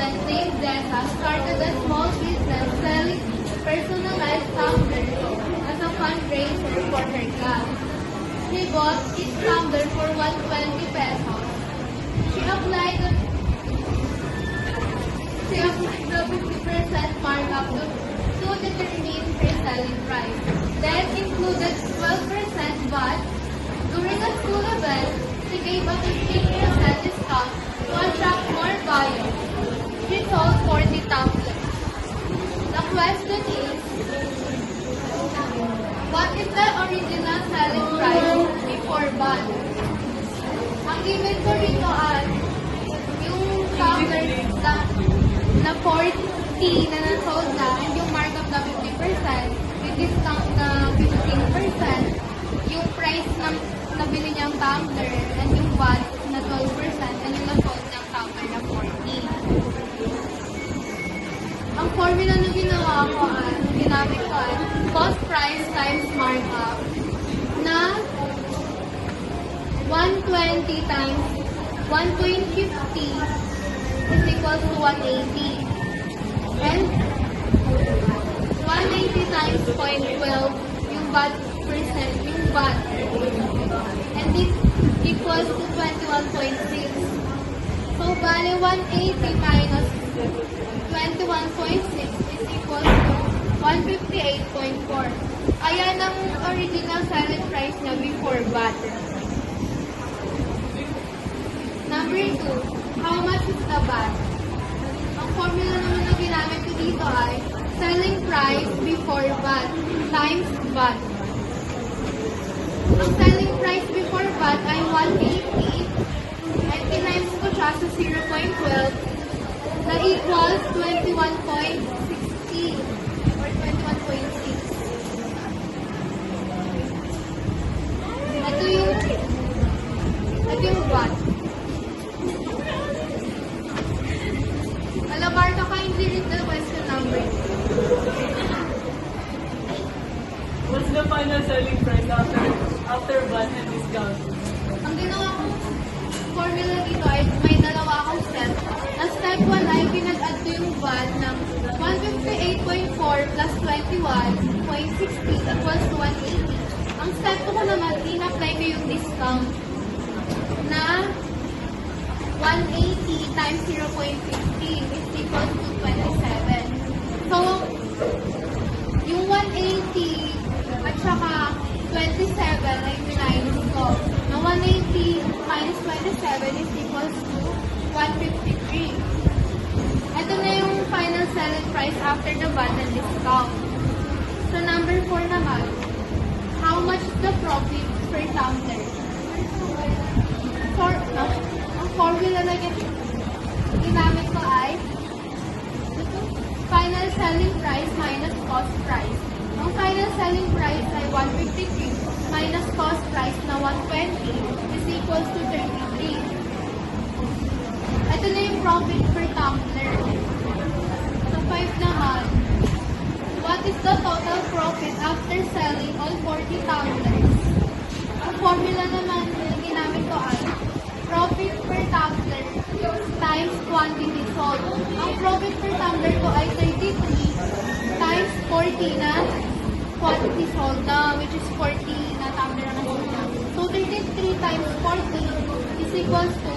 woman named Dessa started a small business selling personalized tumblers as a fundraiser for her class. She bought each tumbler for 120 pesos. She applied the 50% markup to determine her selling price. That included 12% VAT. During a school event, she gave a 15% discount to attract more buyers. She sold 40 tumblers. The question is, what is the original selling price before VAT? Ang given ko rito ay yung tumbler na 40 na na-sold na and yung markup na 50%, yung discount na 15%, yung price na nabili niyang tumbler and yung VAT na 12% and yung na-sold niyang tumbler na 40. Ang formula na ginamit ko ay cost price times markup na 120 times 1.50 is equals to 180. And 180 times 0.12 yung VAT percent, yung VAT. And this equals to 21.6. So, bali 180 minus 21.6 is equals to 158.4. Ayan ang original selling price niya before VAT. Number 2, how much is the VAT? Ang formula naman na ginamit ko dito ay selling price before VAT times VAT. Ang selling price before VAT ay 180 and times ko siya sa 0.12 na equals 21.60 or 21.6. Ito yung VAT. Alabarka, kindly read the question number. What's the final selling price after VAT and discount? Ang ginawa kong formula dito ay may dalawa akong step. Ang step 1 ay pinag-add ko yung VAT ng 158.4 plus 21.60 equals to 180. Ang step 2 ko naman, in-apply ko yung discount na 180 times 0.15 is equals to 27. So, yung 180 at saka 27 ay minus ko. Na 180 minus 27 is equals to 153. Ito na yung final selling price after the VAT and discount. So, number 4 naman, how much is the profit per tumbler? Ang formula na ginamit ko ay final selling price minus cost price. Ang final selling price ay 153 minus cost price na 120 is equals to 33. Ito na yung profit per tumbler. Sa 5 naman, what is the total profit after selling all 40 tumblers? Ang formula naman na ginamit ko ay profit per tumbler times quantity sold. Ang profit per tumbler ko ay 33 times 40 na quantity sold na, which is 40 na tumbler na sold na. So, 33 times 40 is equals to